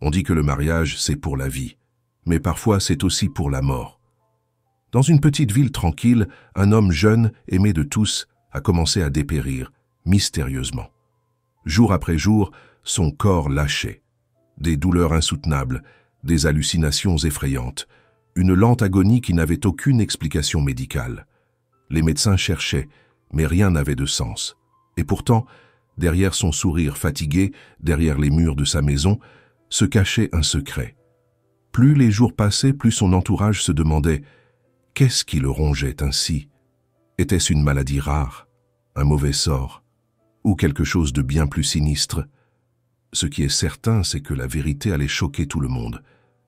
On dit que le mariage, c'est pour la vie, mais parfois c'est aussi pour la mort. Dans une petite ville tranquille, un homme jeune, aimé de tous, a commencé à dépérir, mystérieusement. Jour après jour, son corps lâchait. Des douleurs insoutenables, des hallucinations effrayantes, une lente agonie qui n'avait aucune explication médicale. Les médecins cherchaient, mais rien n'avait de sens. Et pourtant, derrière son sourire fatigué, derrière les murs de sa maison, se cachait un secret. Plus les jours passaient, plus son entourage se demandait « Qu'est-ce qui le rongeait ainsi ? Était-ce une maladie rare, un mauvais sort, ou quelque chose de bien plus sinistre ?» Ce qui est certain, c'est que la vérité allait choquer tout le monde,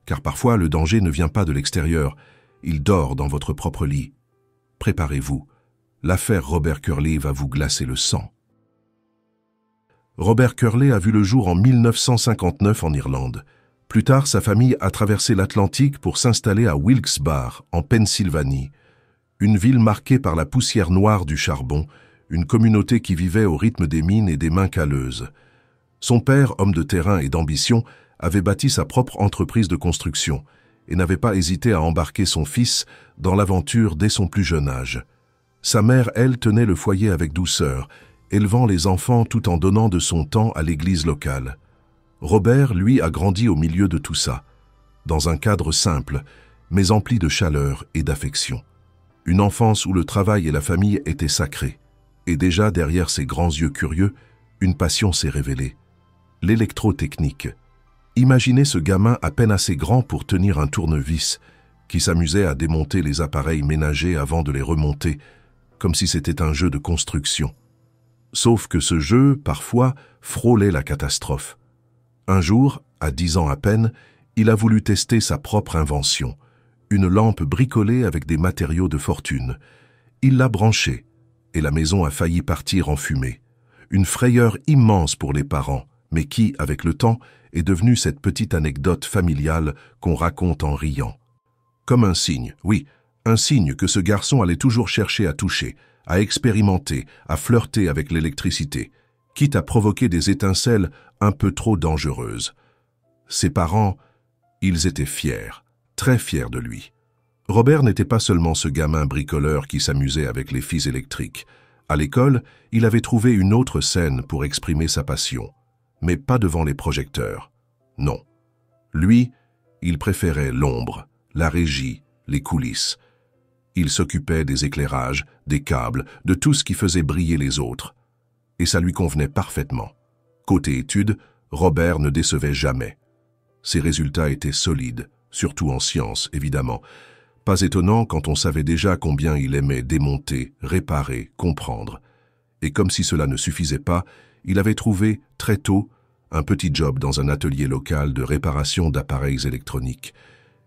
car parfois le danger ne vient pas de l'extérieur, il dort dans votre propre lit. Préparez-vous, l'affaire Robert Curley va vous glacer le sang. Robert Curley a vu le jour en 1959 en Irlande. Plus tard, sa famille a traversé l'Atlantique pour s'installer à Wilkes-Barre, en Pennsylvanie, une ville marquée par la poussière noire du charbon, une communauté qui vivait au rythme des mines et des mains calleuses. Son père, homme de terrain et d'ambition, avait bâti sa propre entreprise de construction et n'avait pas hésité à embarquer son fils dans l'aventure dès son plus jeune âge. Sa mère, elle, tenait le foyer avec douceur, élevant les enfants tout en donnant de son temps à l'église locale. Robert, lui, a grandi au milieu de tout ça, dans un cadre simple, mais empli de chaleur et d'affection. Une enfance où le travail et la famille étaient sacrés. Et déjà, derrière ses grands yeux curieux, une passion s'est révélée. L'électrotechnique. Imaginez ce gamin à peine assez grand pour tenir un tournevis, qui s'amusait à démonter les appareils ménagers avant de les remonter, comme si c'était un jeu de construction. Sauf que ce jeu, parfois, frôlait la catastrophe. Un jour, à 10 ans à peine, il a voulu tester sa propre invention, une lampe bricolée avec des matériaux de fortune. Il l'a branchée, et la maison a failli partir en fumée. Une frayeur immense pour les parents, mais qui, avec le temps, est devenue cette petite anecdote familiale qu'on raconte en riant. Comme un signe, oui, un signe que ce garçon allait toujours chercher à toucher, à expérimenter, à flirter avec l'électricité, quitte à provoquer des étincelles un peu trop dangereuses. Ses parents, ils étaient fiers, très fiers de lui. Robert n'était pas seulement ce gamin bricoleur qui s'amusait avec les fils électriques. À l'école, il avait trouvé une autre scène pour exprimer sa passion, mais pas devant les projecteurs. Non. Lui, il préférait l'ombre, la régie, les coulisses. Il s'occupait des éclairages, des câbles, de tout ce qui faisait briller les autres. Et ça lui convenait parfaitement. Côté études, Robert ne décevait jamais. Ses résultats étaient solides, surtout en sciences, évidemment. Pas étonnant quand on savait déjà combien il aimait démonter, réparer, comprendre. Et comme si cela ne suffisait pas, il avait trouvé, très tôt, un petit job dans un atelier local de réparation d'appareils électroniques.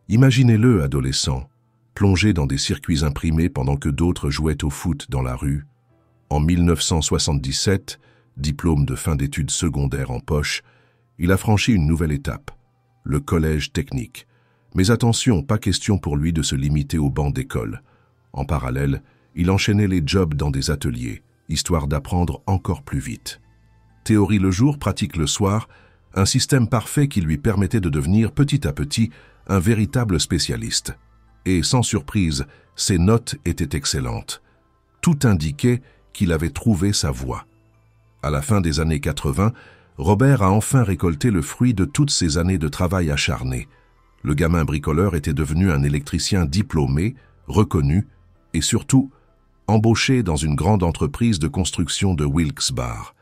Imaginez-le, adolescent, plongé dans des circuits imprimés pendant que d'autres jouaient au foot dans la rue. En 1977, diplôme de fin d'études secondaires en poche, il a franchi une nouvelle étape, le collège technique. Mais attention, pas question pour lui de se limiter au banc d'école. En parallèle, il enchaînait les jobs dans des ateliers, histoire d'apprendre encore plus vite. Théorie le jour, pratique le soir, un système parfait qui lui permettait de devenir petit à petit un véritable spécialiste. Et sans surprise, ses notes étaient excellentes. Tout indiquait qu'il avait trouvé sa voie. À la fin des années 80, Robert a enfin récolté le fruit de toutes ces années de travail acharné. Le gamin bricoleur était devenu un électricien diplômé, reconnu et surtout embauché dans une grande entreprise de construction de Wilkes-Barre.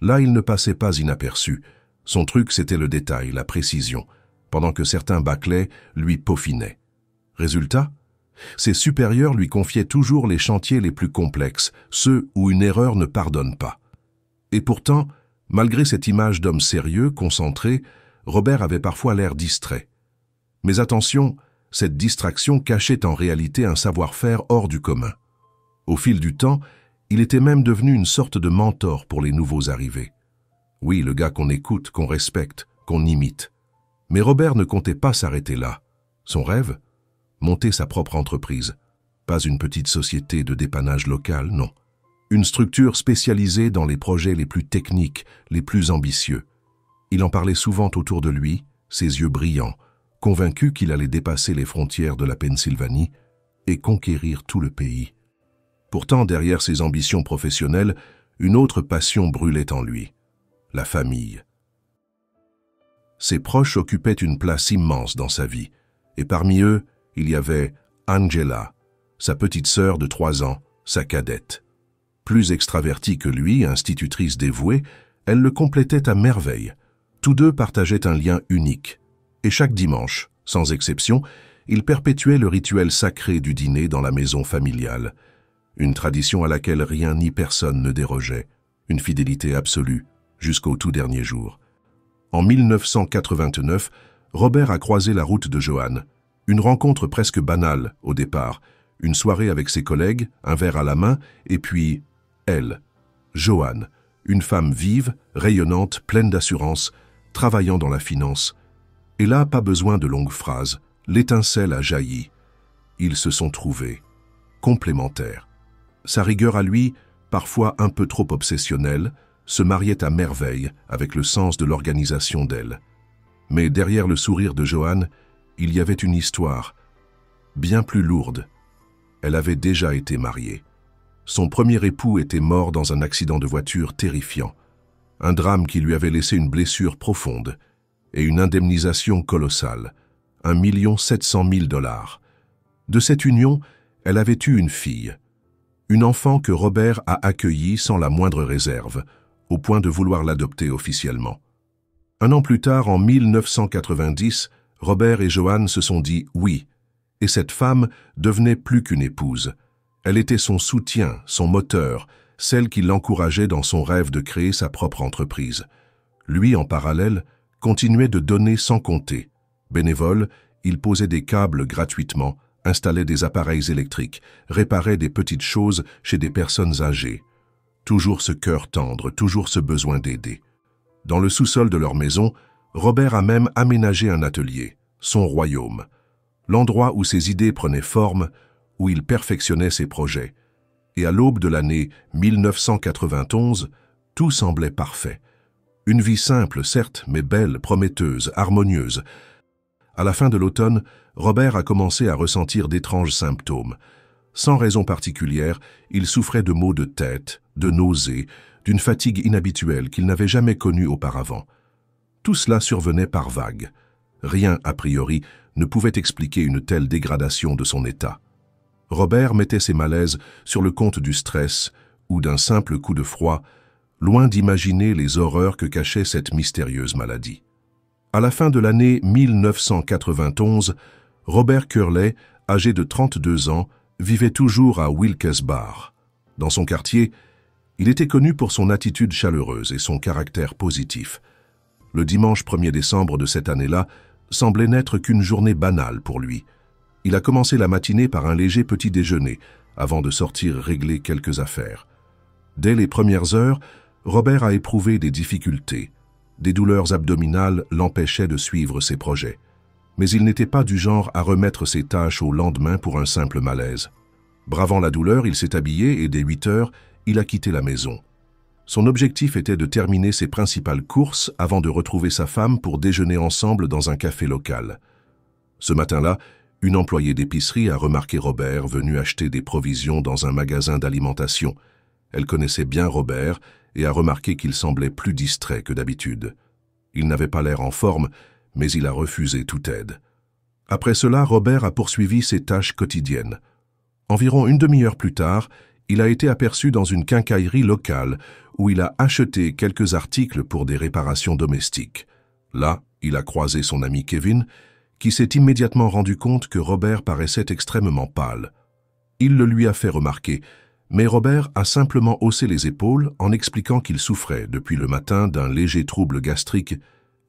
Là, il ne passait pas inaperçu. Son truc, c'était le détail, la précision, pendant que certains bâclaient lui peaufinaient. Résultat, ses supérieurs lui confiaient toujours les chantiers les plus complexes, ceux où une erreur ne pardonne pas. Et pourtant, malgré cette image d'homme sérieux, concentré, Robert avait parfois l'air distrait. Mais attention, cette distraction cachait en réalité un savoir-faire hors du commun. Au fil du temps, il était même devenu une sorte de mentor pour les nouveaux arrivés. Oui, le gars qu'on écoute, qu'on respecte, qu'on imite. Mais Robert ne comptait pas s'arrêter là. Son rêve ? Monter sa propre entreprise. Pas une petite société de dépannage local, non. Une structure spécialisée dans les projets les plus techniques, les plus ambitieux. Il en parlait souvent autour de lui, ses yeux brillants, convaincu qu'il allait dépasser les frontières de la Pennsylvanie et conquérir tout le pays. Pourtant, derrière ses ambitions professionnelles, une autre passion brûlait en lui, la famille. Ses proches occupaient une place immense dans sa vie, et parmi eux, il y avait Angela, sa petite sœur de 3 ans, sa cadette. Plus extravertie que lui, institutrice dévouée, elle le complétait à merveille. Tous deux partageaient un lien unique, et chaque dimanche, sans exception, ils perpétuaient le rituel sacré du dîner dans la maison familiale, une tradition à laquelle rien ni personne ne dérogeait, une fidélité absolue jusqu'au tout dernier jour. En 1989, Robert a croisé la route de Joanne, une rencontre presque banale au départ, une soirée avec ses collègues, un verre à la main, et puis elle, Joanne, une femme vive, rayonnante, pleine d'assurance, travaillant dans la finance. Et là, pas besoin de longues phrases, l'étincelle a jailli. Ils se sont trouvés, complémentaires. Sa rigueur à lui, parfois un peu trop obsessionnelle, se mariait à merveille avec le sens de l'organisation d'elle. Mais derrière le sourire de Joanne, il y avait une histoire, bien plus lourde. Elle avait déjà été mariée. Son premier époux était mort dans un accident de voiture terrifiant, un drame qui lui avait laissé une blessure profonde et une indemnisation colossale, $1,700,000. De cette union, elle avait eu une fille, une enfant que Robert a accueillie sans la moindre réserve, au point de vouloir l'adopter officiellement. Un an plus tard, en 1990, Robert et Joanne se sont dit « oui », et cette femme devenait plus qu'une épouse. Elle était son soutien, son moteur, celle qui l'encourageait dans son rêve de créer sa propre entreprise. Lui, en parallèle, continuait de donner sans compter. Bénévole, il posait des câbles gratuitement, installait des appareils électriques, réparait des petites choses chez des personnes âgées. Toujours ce cœur tendre, toujours ce besoin d'aider. Dans le sous-sol de leur maison, Robert a même aménagé un atelier, son royaume, l'endroit où ses idées prenaient forme, où il perfectionnait ses projets. Et à l'aube de l'année 1991, tout semblait parfait. Une vie simple, certes, mais belle, prometteuse, harmonieuse. À la fin de l'automne, Robert a commencé à ressentir d'étranges symptômes. Sans raison particulière, il souffrait de maux de tête, de nausées, d'une fatigue inhabituelle qu'il n'avait jamais connue auparavant. Tout cela survenait par vagues. Rien, a priori, ne pouvait expliquer une telle dégradation de son état. Robert mettait ses malaises sur le compte du stress ou d'un simple coup de froid, loin d'imaginer les horreurs que cachait cette mystérieuse maladie. À la fin de l'année 1991, Robert Curley, âgé de 32 ans, vivait toujours à Wilkes-Barre. Dans son quartier, il était connu pour son attitude chaleureuse et son caractère positif. Le dimanche 1er décembre de cette année-là semblait n'être qu'une journée banale pour lui. Il a commencé la matinée par un léger petit déjeuner, avant de sortir régler quelques affaires. Dès les premières heures, Robert a éprouvé des difficultés. Des douleurs abdominales l'empêchaient de suivre ses projets. Mais il n'était pas du genre à remettre ses tâches au lendemain pour un simple malaise. Bravant la douleur, il s'est habillé et dès 8 heures, il a quitté la maison. Son objectif était de terminer ses principales courses avant de retrouver sa femme pour déjeuner ensemble dans un café local. Ce matin-là, une employée d'épicerie a remarqué Robert venu acheter des provisions dans un magasin d'alimentation. Elle connaissait bien Robert et a remarqué qu'il semblait plus distrait que d'habitude. Il n'avait pas l'air en forme, mais il a refusé toute aide. Après cela, Robert a poursuivi ses tâches quotidiennes. Environ une demi-heure plus tard, il a été aperçu dans une quincaillerie locale où il a acheté quelques articles pour des réparations domestiques. Là, il a croisé son ami Kevin, qui s'est immédiatement rendu compte que Robert paraissait extrêmement pâle. Il le lui a fait remarquer, mais Robert a simplement haussé les épaules en expliquant qu'il souffrait depuis le matin d'un léger trouble gastrique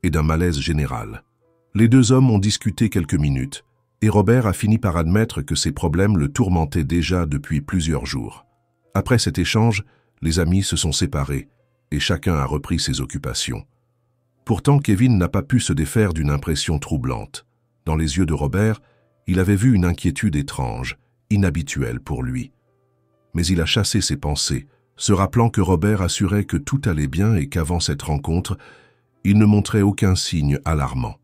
et d'un malaise général. Les deux hommes ont discuté quelques minutes, et Robert a fini par admettre que ces problèmes le tourmentaient déjà depuis plusieurs jours. Après cet échange, les amis se sont séparés, et chacun a repris ses occupations. Pourtant, Kevin n'a pas pu se défaire d'une impression troublante. Dans les yeux de Robert, il avait vu une inquiétude étrange, inhabituelle pour lui. Mais il a chassé ses pensées, se rappelant que Robert assurait que tout allait bien et qu'avant cette rencontre, il ne montrait aucun signe alarmant.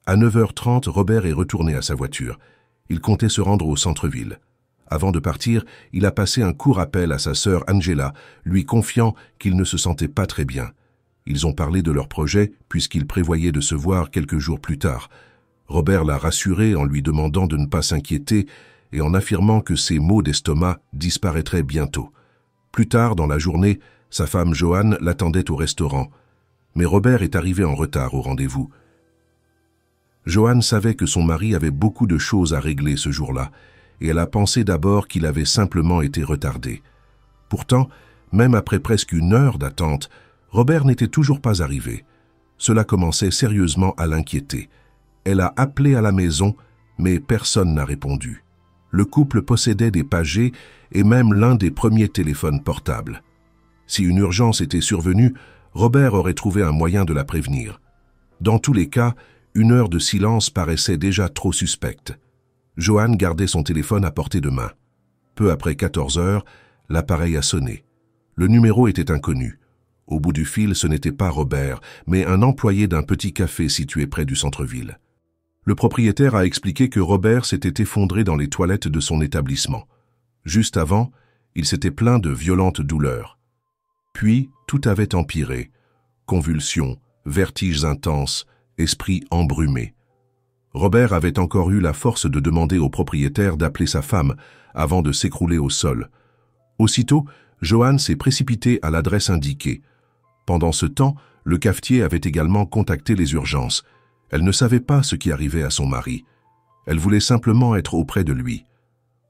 À 9h30, Robert est retourné à sa voiture. Il comptait se rendre au centre-ville. Avant de partir, il a passé un court appel à sa sœur Angela, lui confiant qu'il ne se sentait pas très bien. Ils ont parlé de leur projet puisqu'ils prévoyaient de se voir quelques jours plus tard. Robert l'a rassuré en lui demandant de ne pas s'inquiéter et en affirmant que ses maux d'estomac disparaîtraient bientôt. Plus tard dans la journée, sa femme Joanne l'attendait au restaurant. Mais Robert est arrivé en retard au rendez-vous. Joanne savait que son mari avait beaucoup de choses à régler ce jour-là, et elle a pensé d'abord qu'il avait simplement été retardé. Pourtant, même après presque 1 heure d'attente, Robert n'était toujours pas arrivé. Cela commençait sérieusement à l'inquiéter. Elle a appelé à la maison, mais personne n'a répondu. Le couple possédait des pagers et même l'un des premiers téléphones portables. Si une urgence était survenue, Robert aurait trouvé un moyen de la prévenir. Dans tous les cas, 1 heure de silence paraissait déjà trop suspecte. Joanne gardait son téléphone à portée de main. Peu après 14 heures, l'appareil a sonné. Le numéro était inconnu. Au bout du fil, ce n'était pas Robert, mais un employé d'un petit café situé près du centre-ville. Le propriétaire a expliqué que Robert s'était effondré dans les toilettes de son établissement. Juste avant, il s'était plaint de violentes douleurs. Puis, tout avait empiré. Convulsions, vertiges intenses, esprit embrumé. Robert avait encore eu la force de demander au propriétaire d'appeler sa femme avant de s'écrouler au sol. Aussitôt, Joanne s'est précipitée à l'adresse indiquée. Pendant ce temps, le cafetier avait également contacté les urgences. Elle ne savait pas ce qui arrivait à son mari. Elle voulait simplement être auprès de lui.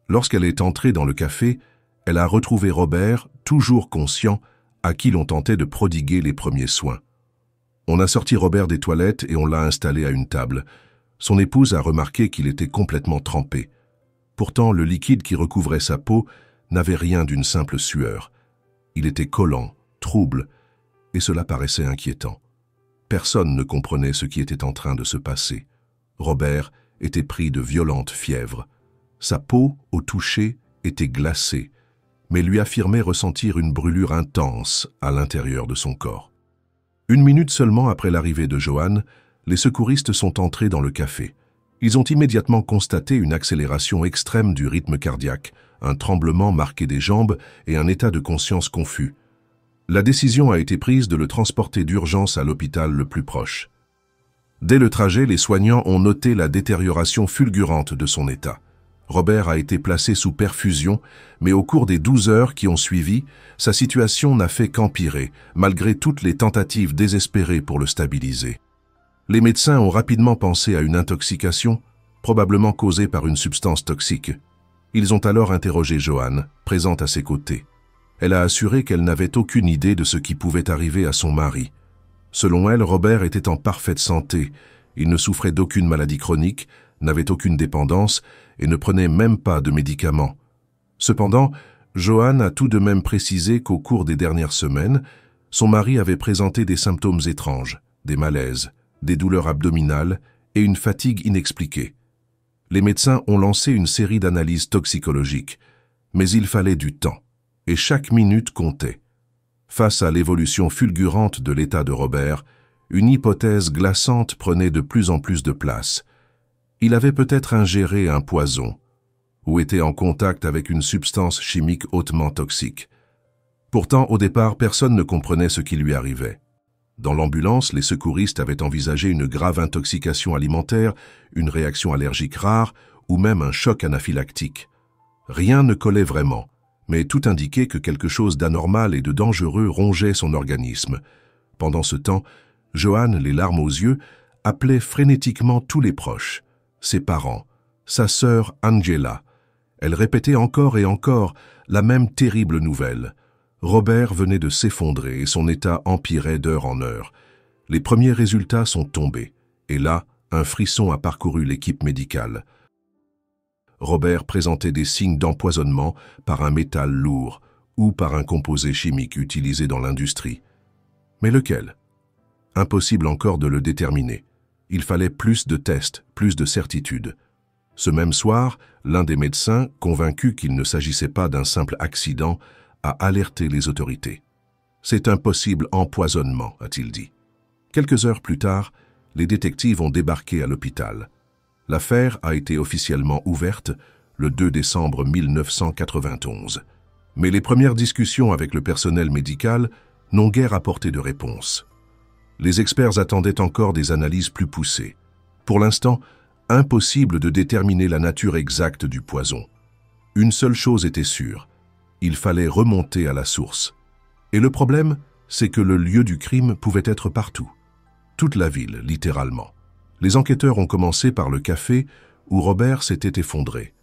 Lorsqu'elle est entrée dans le café, elle a retrouvé Robert, toujours conscient, à qui l'on tentait de prodiguer les premiers soins. On a sorti Robert des toilettes et on l'a installé à une table. Son épouse a remarqué qu'il était complètement trempé. Pourtant, le liquide qui recouvrait sa peau n'avait rien d'une simple sueur. Il était collant, trouble, et cela paraissait inquiétant. Personne ne comprenait ce qui était en train de se passer. Robert était pris de violentes fièvres. Sa peau, au toucher, était glacée, mais lui affirmait ressentir une brûlure intense à l'intérieur de son corps. 1 minute seulement après l'arrivée de Joanne, les secouristes sont entrés dans le café. Ils ont immédiatement constaté une accélération extrême du rythme cardiaque, un tremblement marqué des jambes et un état de conscience confus. La décision a été prise de le transporter d'urgence à l'hôpital le plus proche. Dès le trajet, les soignants ont noté la détérioration fulgurante de son état. Robert a été placé sous perfusion, mais au cours des 12 heures qui ont suivi, sa situation n'a fait qu'empirer, malgré toutes les tentatives désespérées pour le stabiliser. Les médecins ont rapidement pensé à une intoxication, probablement causée par une substance toxique. Ils ont alors interrogé Joanne, présente à ses côtés. Elle a assuré qu'elle n'avait aucune idée de ce qui pouvait arriver à son mari. Selon elle, Robert était en parfaite santé. Il ne souffrait d'aucune maladie chronique, n'avait aucune dépendance et ne prenait même pas de médicaments. Cependant, Joanne a tout de même précisé qu'au cours des dernières semaines, son mari avait présenté des symptômes étranges, des malaises, des douleurs abdominales et une fatigue inexpliquée. Les médecins ont lancé une série d'analyses toxicologiques, mais il fallait du temps, et chaque minute comptait. Face à l'évolution fulgurante de l'état de Robert, une hypothèse glaçante prenait de plus en plus de place. Il avait peut-être ingéré un poison, ou était en contact avec une substance chimique hautement toxique. Pourtant, au départ, personne ne comprenait ce qui lui arrivait. Dans l'ambulance, les secouristes avaient envisagé une grave intoxication alimentaire, une réaction allergique rare ou même un choc anaphylactique. Rien ne collait vraiment, mais tout indiquait que quelque chose d'anormal et de dangereux rongeait son organisme. Pendant ce temps, Joanne, les larmes aux yeux, appelait frénétiquement tous les proches, ses parents, sa sœur Angela. Elle répétait encore et encore la même terrible nouvelle. Robert venait de s'effondrer et son état empirait d'heure en heure. Les premiers résultats sont tombés, et là, un frisson a parcouru l'équipe médicale. Robert présentait des signes d'empoisonnement par un métal lourd ou par un composé chimique utilisé dans l'industrie. Mais lequel? Impossible encore de le déterminer. Il fallait plus de tests, plus de certitudes. Ce même soir, l'un des médecins, convaincu qu'il ne s'agissait pas d'un simple accident, a alerté les autorités. « C'est un possible empoisonnement », a-t-il dit. Quelques heures plus tard, les détectives ont débarqué à l'hôpital. L'affaire a été officiellement ouverte le 2 décembre 1991. Mais les premières discussions avec le personnel médical n'ont guère apporté de réponse. Les experts attendaient encore des analyses plus poussées. Pour l'instant, impossible de déterminer la nature exacte du poison. Une seule chose était sûre, il fallait remonter à la source. Et le problème, c'est que le lieu du crime pouvait être partout. Toute la ville, littéralement. Les enquêteurs ont commencé par le café où Robert s'était effondré.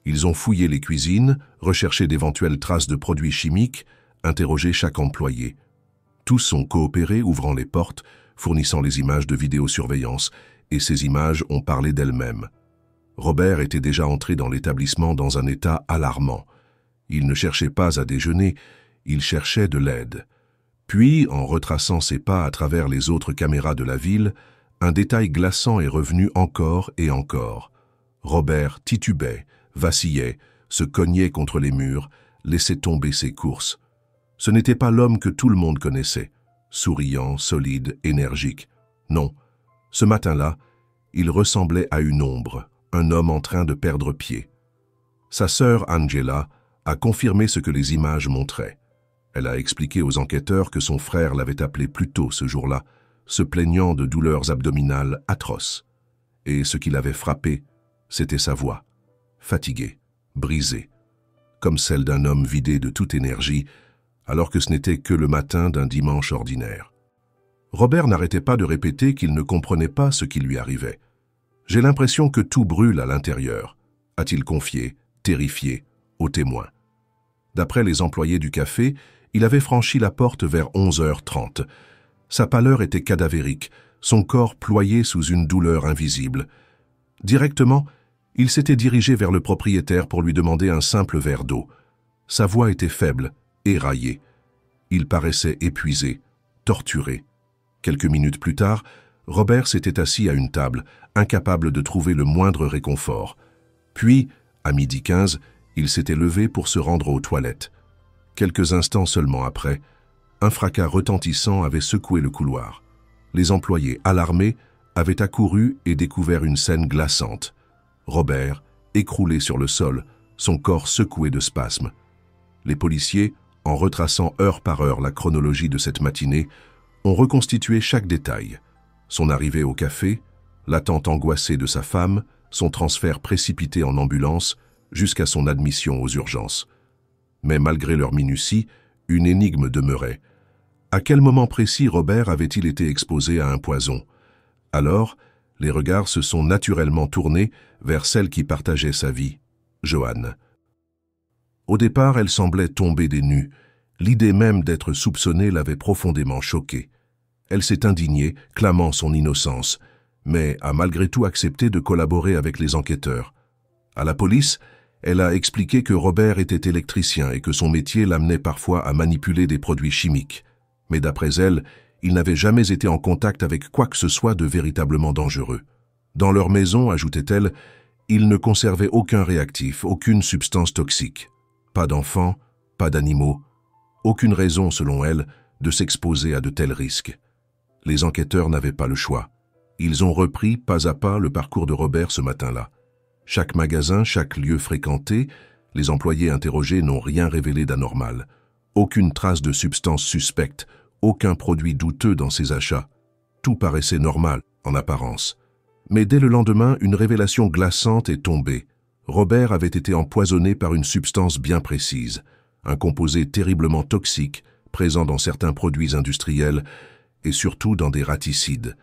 Ils ont fouillé les cuisines, recherché d'éventuelles traces de produits chimiques, interrogé chaque employé. Tous ont coopéré, ouvrant les portes, fournissant les images de vidéosurveillance, et ces images ont parlé d'elles-mêmes. Robert était déjà entré dans l'établissement dans un état alarmant. Il ne cherchait pas à déjeuner, il cherchait de l'aide. Puis, en retraçant ses pas à travers les autres caméras de la ville, un détail glaçant est revenu encore et encore. Robert titubait, vacillait, se cognait contre les murs, laissait tomber ses courses. Ce n'était pas l'homme que tout le monde connaissait, souriant, solide, énergique. Non, ce matin-là, il ressemblait à une ombre, un homme en train de perdre pied. Sa sœur Angela a confirmé ce que les images montraient. Elle a expliqué aux enquêteurs que son frère l'avait appelé plus tôt ce jour-là, se plaignant de douleurs abdominales atroces. Et ce qui l'avait frappé, c'était sa voix, fatiguée, brisée, comme celle d'un homme vidé de toute énergie, alors que ce n'était que le matin d'un dimanche ordinaire. Robert n'arrêtait pas de répéter qu'il ne comprenait pas ce qui lui arrivait. « J'ai l'impression que tout brûle à l'intérieur », a-t-il confié, terrifié, aux témoins. D'après les employés du café, il avait franchi la porte vers 11h30. Sa pâleur était cadavérique, son corps ployé sous une douleur invisible. Directement, il s'était dirigé vers le propriétaire pour lui demander un simple verre d'eau. Sa voix était faible, éraillée. Il paraissait épuisé, torturé. Quelques minutes plus tard, Robert s'était assis à une table, incapable de trouver le moindre réconfort. Puis, à 12h15, il s'était levé pour se rendre aux toilettes. Quelques instants seulement après, un fracas retentissant avait secoué le couloir. Les employés, alarmés, avaient accouru et découvert une scène glaçante. Robert, écroulé sur le sol, son corps secoué de spasmes. Les policiers, en retraçant heure par heure la chronologie de cette matinée, ont reconstitué chaque détail. Son arrivée au café, l'attente angoissée de sa femme, son transfert précipité en ambulance, jusqu'à son admission aux urgences. Mais malgré leur minutie, une énigme demeurait. À quel moment précis Robert avait-il été exposé à un poison? Alors, les regards se sont naturellement tournés vers celle qui partageait sa vie, Joanne. Au départ, elle semblait tomber des nues. L'idée même d'être soupçonnée l'avait profondément choquée. Elle s'est indignée, clamant son innocence, mais a malgré tout accepté de collaborer avec les enquêteurs. À la police, elle a expliqué que Robert était électricien et que son métier l'amenait parfois à manipuler des produits chimiques. Mais d'après elle, il n'avait jamais été en contact avec quoi que ce soit de véritablement dangereux. Dans leur maison, ajoutait-elle, il ne conservait aucun réactif, aucune substance toxique. Pas d'enfants, pas d'animaux. Aucune raison, selon elle, de s'exposer à de tels risques. Les enquêteurs n'avaient pas le choix. Ils ont repris pas à pas le parcours de Robert ce matin-là. Chaque magasin, chaque lieu fréquenté, les employés interrogés n'ont rien révélé d'anormal. Aucune trace de substance suspecte, aucun produit douteux dans ses achats. Tout paraissait normal, en apparence. Mais dès le lendemain, une révélation glaçante est tombée. Robert avait été empoisonné par une substance bien précise, un composé terriblement toxique, présent dans certains produits industriels et surtout dans des raticides.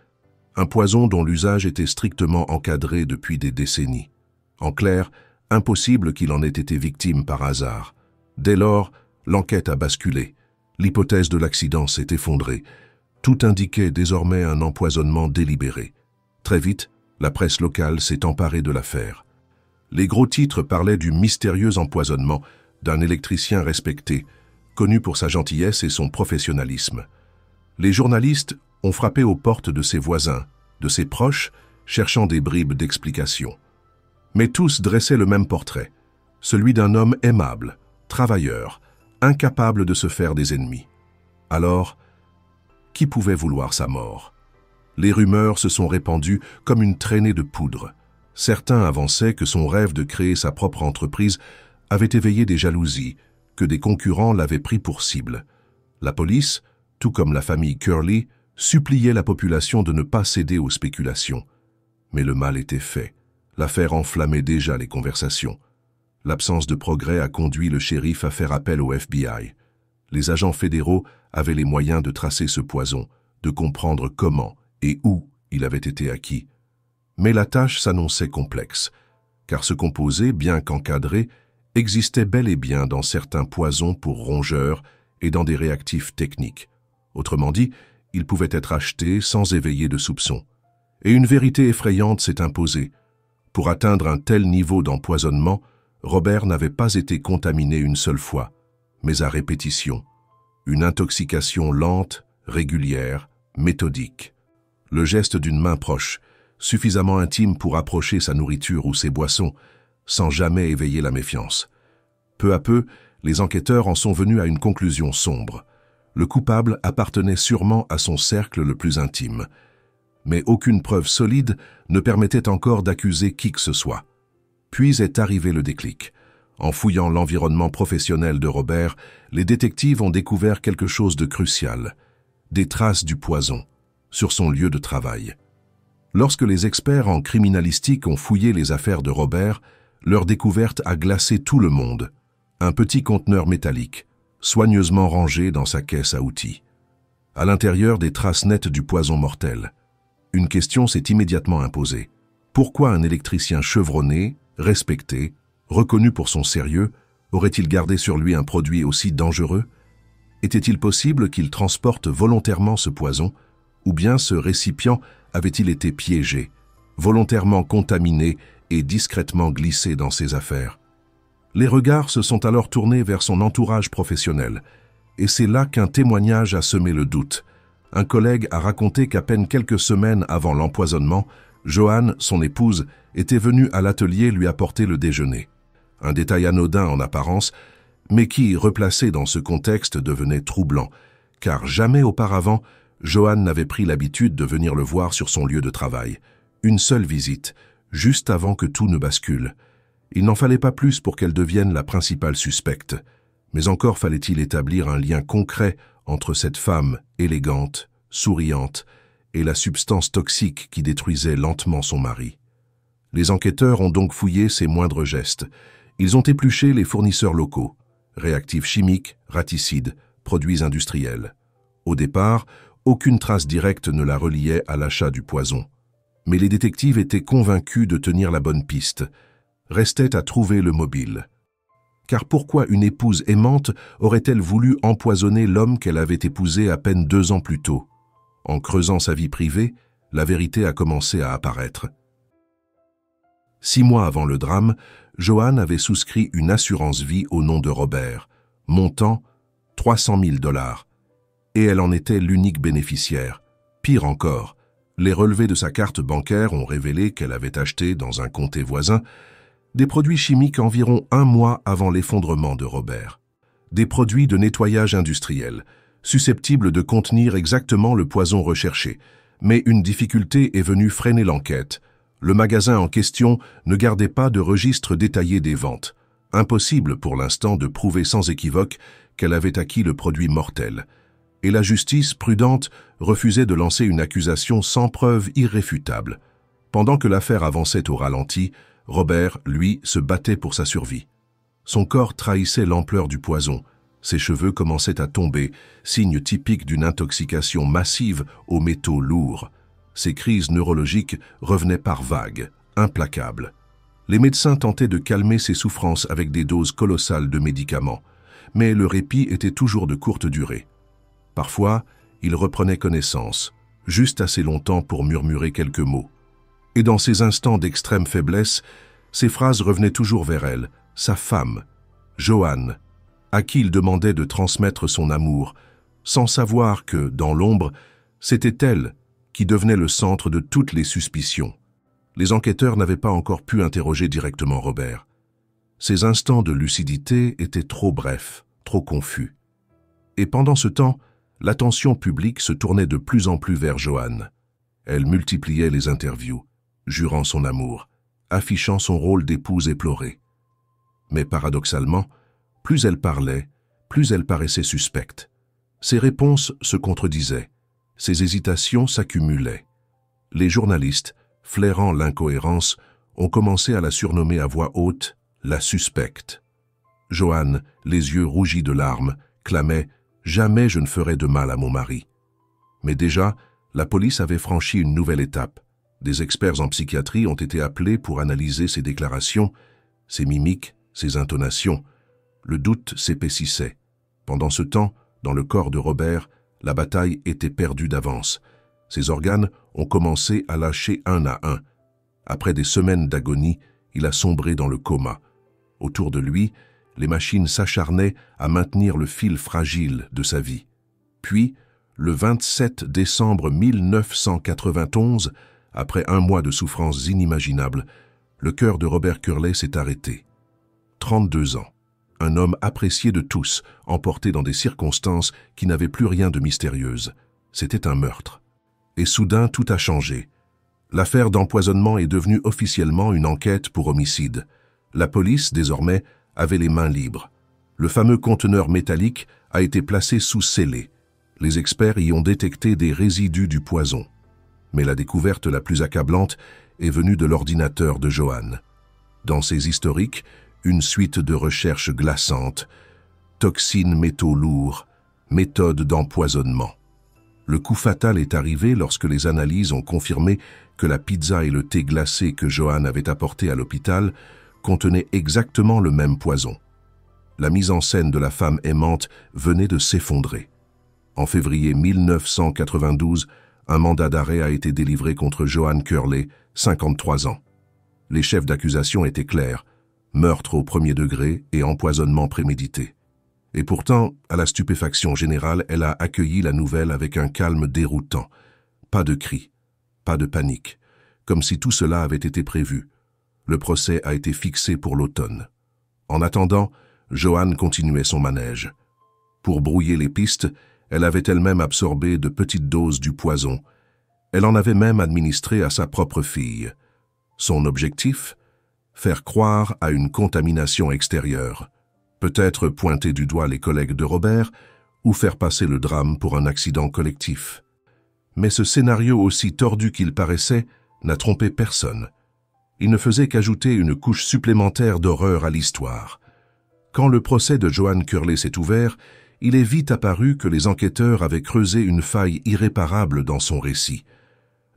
Un poison dont l'usage était strictement encadré depuis des décennies. En clair, impossible qu'il en ait été victime par hasard. Dès lors, l'enquête a basculé. L'hypothèse de l'accident s'est effondrée. Tout indiquait désormais un empoisonnement délibéré. Très vite, la presse locale s'est emparée de l'affaire. Les gros titres parlaient du mystérieux empoisonnement d'un électricien respecté, connu pour sa gentillesse et son professionnalisme. Les journalistes ont frappé aux portes de ses voisins, de ses proches, cherchant des bribes d'explications. Mais tous dressaient le même portrait, celui d'un homme aimable, travailleur, incapable de se faire des ennemis. Alors, qui pouvait vouloir sa mort? Les rumeurs se sont répandues comme une traînée de poudre. Certains avançaient que son rêve de créer sa propre entreprise avait éveillé des jalousies, que des concurrents l'avaient pris pour cible. La police, tout comme la famille Curley, suppliait la population de ne pas céder aux spéculations. Mais le mal était fait. L'affaire enflammait déjà les conversations. L'absence de progrès a conduit le shérif à faire appel au FBI. Les agents fédéraux avaient les moyens de tracer ce poison, de comprendre comment et où il avait été acquis. Mais la tâche s'annonçait complexe, car ce composé, bien qu'encadré, existait bel et bien dans certains poisons pour rongeurs et dans des réactifs techniques. Autrement dit, il pouvait être acheté sans éveiller de soupçons. Et une vérité effrayante s'est imposée. Pour atteindre un tel niveau d'empoisonnement, Robert n'avait pas été contaminé une seule fois, mais à répétition. Une intoxication lente, régulière, méthodique. Le geste d'une main proche, suffisamment intime pour approcher sa nourriture ou ses boissons, sans jamais éveiller la méfiance. Peu à peu, les enquêteurs en sont venus à une conclusion sombre. Le coupable appartenait sûrement à son cercle le plus intime. Mais aucune preuve solide ne permettait encore d'accuser qui que ce soit. Puis est arrivé le déclic. En fouillant l'environnement professionnel de Robert, les détectives ont découvert quelque chose de crucial. Des traces du poison, sur son lieu de travail. Lorsque les experts en criminalistique ont fouillé les affaires de Robert, leur découverte a glacé tout le monde. Un petit conteneur métallique, soigneusement rangé dans sa caisse à outils. À l'intérieur, des traces nettes du poison mortel. Une question s'est immédiatement imposée. Pourquoi un électricien chevronné, respecté, reconnu pour son sérieux, aurait-il gardé sur lui un produit aussi dangereux? Était-il possible qu'il transporte volontairement ce poison, ou bien ce récipient avait-il été piégé, volontairement contaminé et discrètement glissé dans ses affaires? Les regards se sont alors tournés vers son entourage professionnel, et c'est là qu'un témoignage a semé le doute. Un collègue a raconté qu'à peine quelques semaines avant l'empoisonnement, Joanne, son épouse, était venue à l'atelier lui apporter le déjeuner. Un détail anodin en apparence, mais qui, replacé dans ce contexte, devenait troublant, car jamais auparavant, Joanne n'avait pris l'habitude de venir le voir sur son lieu de travail. Une seule visite, juste avant que tout ne bascule. Il n'en fallait pas plus pour qu'elle devienne la principale suspecte, mais encore fallait-il établir un lien concret entre cette femme élégante, souriante, et la substance toxique qui détruisait lentement son mari. Les enquêteurs ont donc fouillé ses moindres gestes. Ils ont épluché les fournisseurs locaux, réactifs chimiques, raticides, produits industriels. Au départ, aucune trace directe ne la reliait à l'achat du poison. Mais les détectives étaient convaincus de tenir la bonne piste. Restait à trouver le mobile. Car pourquoi une épouse aimante aurait-elle voulu empoisonner l'homme qu'elle avait épousé à peine 2 ans plus tôt? En creusant sa vie privée, la vérité a commencé à apparaître. 6 mois avant le drame, Joanne avait souscrit une assurance vie au nom de Robert, montant 300 000 $, et elle en était l'unique bénéficiaire. Pire encore, les relevés de sa carte bancaire ont révélé qu'elle avait acheté dans un comté voisin des produits chimiques environ 1 mois avant l'effondrement de Robert. Des produits de nettoyage industriel, susceptibles de contenir exactement le poison recherché. Mais une difficulté est venue freiner l'enquête. Le magasin en question ne gardait pas de registre détaillé des ventes. Impossible pour l'instant de prouver sans équivoque qu'elle avait acquis le produit mortel. Et la justice, prudente, refusait de lancer une accusation sans preuve irréfutable. Pendant que l'affaire avançait au ralenti, Robert, lui, se battait pour sa survie. Son corps trahissait l'ampleur du poison. Ses cheveux commençaient à tomber, signe typique d'une intoxication massive aux métaux lourds. Ses crises neurologiques revenaient par vagues, implacables. Les médecins tentaient de calmer ses souffrances avec des doses colossales de médicaments, mais le répit était toujours de courte durée. Parfois, il reprenait connaissance, juste assez longtemps pour murmurer quelques mots. Et dans ces instants d'extrême faiblesse, ses phrases revenaient toujours vers elle, sa femme, Joanne, à qui il demandait de transmettre son amour, sans savoir que, dans l'ombre, c'était elle qui devenait le centre de toutes les suspicions. Les enquêteurs n'avaient pas encore pu interroger directement Robert. Ces instants de lucidité étaient trop brefs, trop confus. Et pendant ce temps, l'attention publique se tournait de plus en plus vers Joanne. Elle multipliait les interviews, jurant son amour, affichant son rôle d'épouse éplorée. Mais paradoxalement, plus elle parlait, plus elle paraissait suspecte. Ses réponses se contredisaient, ses hésitations s'accumulaient. Les journalistes, flairant l'incohérence, ont commencé à la surnommer à voix haute « la suspecte ». Joanne, les yeux rougis de larmes, clamait « Jamais je ne ferai de mal à mon mari ». Mais déjà, la police avait franchi une nouvelle étape. Des experts en psychiatrie ont été appelés pour analyser ses déclarations, ses mimiques, ses intonations. Le doute s'épaississait. Pendant ce temps, dans le corps de Robert, la bataille était perdue d'avance. Ses organes ont commencé à lâcher un à un. Après des semaines d'agonie, il a sombré dans le coma. Autour de lui, les machines s'acharnaient à maintenir le fil fragile de sa vie. Puis, le 27 décembre 1991, après un mois de souffrances inimaginables, le cœur de Robert Curley s'est arrêté. 32 ans, un homme apprécié de tous, emporté dans des circonstances qui n'avaient plus rien de mystérieuses. C'était un meurtre. Et soudain, tout a changé. L'affaire d'empoisonnement est devenue officiellement une enquête pour homicide. La police, désormais, avait les mains libres. Le fameux conteneur métallique a été placé sous scellé. Les experts y ont détecté des résidus du poison. Mais la découverte la plus accablante est venue de l'ordinateur de Joanne. Dans ses historiques, une suite de recherches glaçantes, toxines, métaux lourds, méthodes d'empoisonnement. Le coup fatal est arrivé lorsque les analyses ont confirmé que la pizza et le thé glacé que Joanne avait apporté à l'hôpital contenaient exactement le même poison. La mise en scène de la femme aimante venait de s'effondrer. En février 1992, un mandat d'arrêt a été délivré contre Joanne Curley, 53 ans. Les chefs d'accusation étaient clairs, meurtre au premier degré et empoisonnement prémédité. Et pourtant, à la stupéfaction générale, elle a accueilli la nouvelle avec un calme déroutant. Pas de cris, pas de panique, comme si tout cela avait été prévu. Le procès a été fixé pour l'automne. En attendant, Joanne continuait son manège. Pour brouiller les pistes, elle avait elle-même absorbé de petites doses du poison. Elle en avait même administré à sa propre fille. Son objectif ? Faire croire à une contamination extérieure. Peut-être pointer du doigt les collègues de Robert ou faire passer le drame pour un accident collectif. Mais ce scénario aussi tordu qu'il paraissait n'a trompé personne. Il ne faisait qu'ajouter une couche supplémentaire d'horreur à l'histoire. Quand le procès de Joanne Curley s'est ouvert, il est vite apparu que les enquêteurs avaient creusé une faille irréparable dans son récit.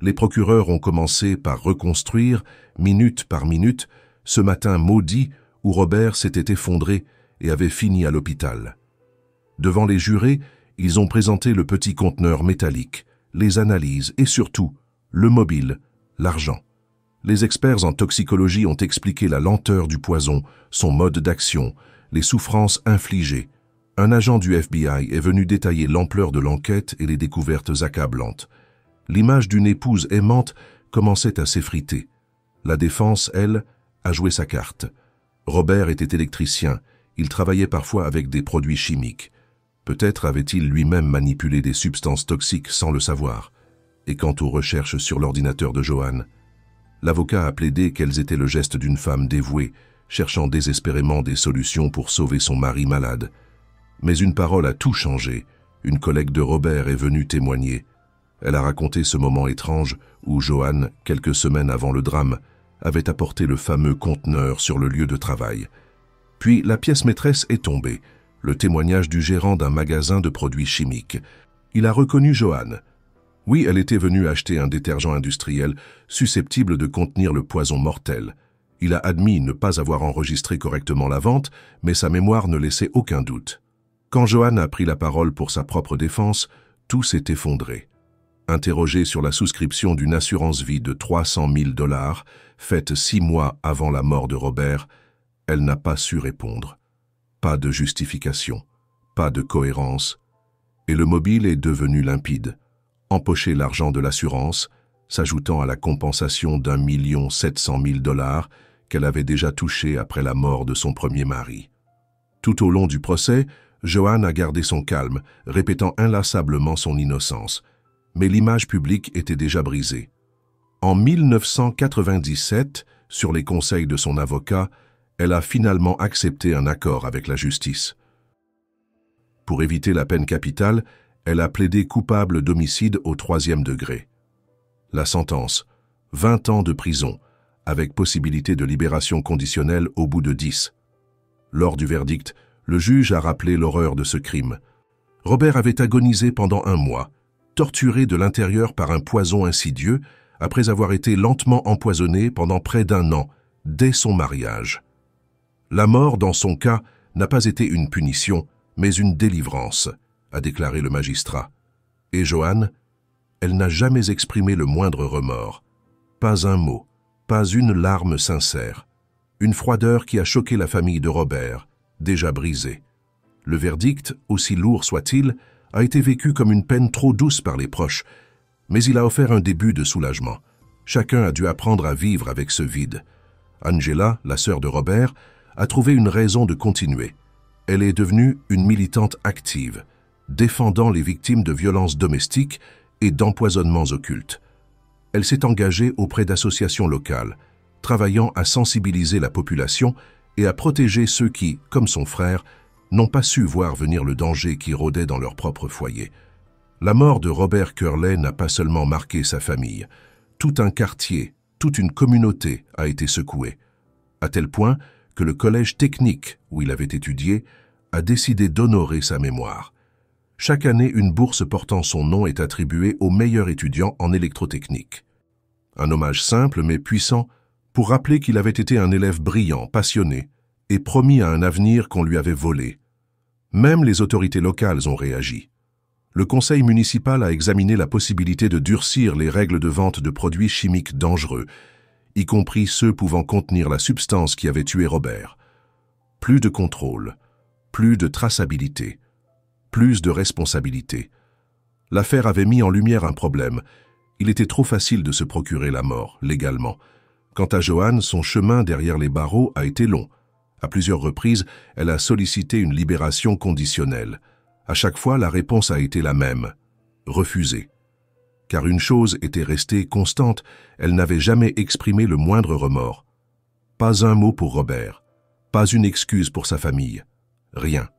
Les procureurs ont commencé par reconstruire, minute par minute, ce matin maudit où Robert s'était effondré et avait fini à l'hôpital. Devant les jurés, ils ont présenté le petit conteneur métallique, les analyses et surtout, le mobile, l'argent. Les experts en toxicologie ont expliqué la lenteur du poison, son mode d'action, les souffrances infligées. Un agent du FBI est venu détailler l'ampleur de l'enquête et les découvertes accablantes. L'image d'une épouse aimante commençait à s'effriter. La défense, elle, a joué sa carte. Robert était électricien, il travaillait parfois avec des produits chimiques. Peut-être avait-il lui-même manipulé des substances toxiques sans le savoir. Et quant aux recherches sur l'ordinateur de Joanne, l'avocat a plaidé qu'elles étaient le geste d'une femme dévouée, cherchant désespérément des solutions pour sauver son mari malade. Mais une parole a tout changé. Une collègue de Robert est venue témoigner. Elle a raconté ce moment étrange où Joanne, quelques semaines avant le drame, avait apporté le fameux conteneur sur le lieu de travail. Puis la pièce maîtresse est tombée, le témoignage du gérant d'un magasin de produits chimiques. Il a reconnu Joanne. Oui, elle était venue acheter un détergent industriel susceptible de contenir le poison mortel. Il a admis ne pas avoir enregistré correctement la vente, mais sa mémoire ne laissait aucun doute. Quand Joanne a pris la parole pour sa propre défense, tout s'est effondré. Interrogée sur la souscription d'une assurance-vie de 300 000 $, faite 6 mois avant la mort de Robert, elle n'a pas su répondre. Pas de justification, pas de cohérence. Et le mobile est devenu limpide. Empocher l'argent de l'assurance, s'ajoutant à la compensation d'1 700 000 $ qu'elle avait déjà touché après la mort de son premier mari. Tout au long du procès, Joanne a gardé son calme, répétant inlassablement son innocence. mais l'image publique était déjà brisée. En 1997, sur les conseils de son avocat, elle a finalement accepté un accord avec la justice. Pour éviter la peine capitale, elle a plaidé coupable d'homicide au 3e degré. La sentence, 20 ans de prison, avec possibilité de libération conditionnelle au bout de 10. Lors du verdict, le juge a rappelé l'horreur de ce crime. Robert avait agonisé pendant 1 mois, torturé de l'intérieur par un poison insidieux, après avoir été lentement empoisonné pendant près d'1 an, dès son mariage. La mort, dans son cas, n'a pas été une punition, mais une délivrance, a déclaré le magistrat. Et Joanne, elle n'a jamais exprimé le moindre remords. Pas un mot, pas une larme sincère. Une froideur qui a choqué la famille de Robert, déjà brisée. Le verdict, aussi lourd soit-il, a été vécu comme une peine trop douce par les proches, mais il a offert un début de soulagement. Chacun a dû apprendre à vivre avec ce vide. Angela, la sœur de Robert, a trouvé une raison de continuer. Elle est devenue une militante active, défendant les victimes de violences domestiques et d'empoisonnements occultes. Elle s'est engagée auprès d'associations locales, travaillant à sensibiliser la population et à protéger ceux qui, comme son frère, n'ont pas su voir venir le danger qui rôdait dans leur propre foyer. La mort de Robert Curley n'a pas seulement marqué sa famille. Tout un quartier, toute une communauté a été secouée, à tel point que le collège technique où il avait étudié a décidé d'honorer sa mémoire. Chaque année, une bourse portant son nom est attribuée aux meilleurs étudiants en électrotechnique. Un hommage simple mais puissant pour rappeler qu'il avait été un élève brillant, passionné et promis à un avenir qu'on lui avait volé. Même les autorités locales ont réagi. Le conseil municipal a examiné la possibilité de durcir les règles de vente de produits chimiques dangereux, y compris ceux pouvant contenir la substance qui avait tué Robert. Plus de contrôle, plus de traçabilité, plus de responsabilité. L'affaire avait mis en lumière un problème. Il était trop facile de se procurer la mort, légalement. Quant à Joanne, son chemin derrière les barreaux a été long. À plusieurs reprises, elle a sollicité une libération conditionnelle. À chaque fois, la réponse a été la même, refusée. Car une chose était restée constante, elle n'avait jamais exprimé le moindre remords. Pas un mot pour Robert, pas une excuse pour sa famille, rien.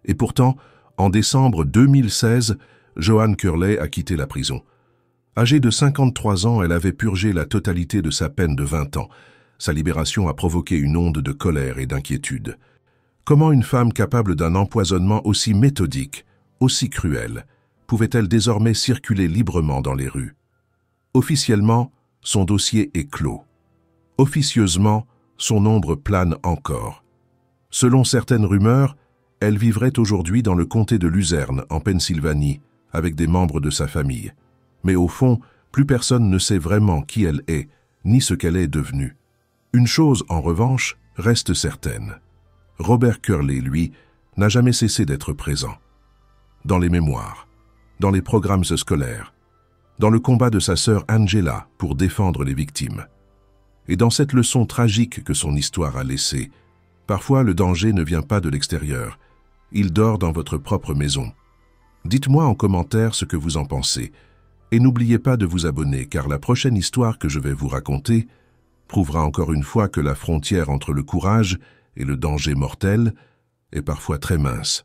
Et pourtant, en décembre 2016, Joanne Curley a quitté la prison. Âgée de 53 ans, elle avait purgé la totalité de sa peine de 20 ans. Sa libération a provoqué une onde de colère et d'inquiétude. Comment une femme capable d'un empoisonnement aussi méthodique, aussi cruel, pouvait-elle désormais circuler librement dans les rues? Officiellement, son dossier est clos. Officieusement, son ombre plane encore. Selon certaines rumeurs, elle vivrait aujourd'hui dans le comté de Luzerne, en Pennsylvanie, avec des membres de sa famille. Mais au fond, plus personne ne sait vraiment qui elle est, ni ce qu'elle est devenue. Une chose, en revanche, reste certaine. Robert Curley, lui, n'a jamais cessé d'être présent. Dans les mémoires, dans les programmes scolaires, dans le combat de sa sœur Angela pour défendre les victimes. Et dans cette leçon tragique que son histoire a laissée, parfois le danger ne vient pas de l'extérieur, il dort dans votre propre maison. Dites-moi en commentaire ce que vous en pensez, et n'oubliez pas de vous abonner car la prochaine histoire que je vais vous raconter prouvera encore une fois que la frontière entre le courage et le danger mortel est parfois très mince.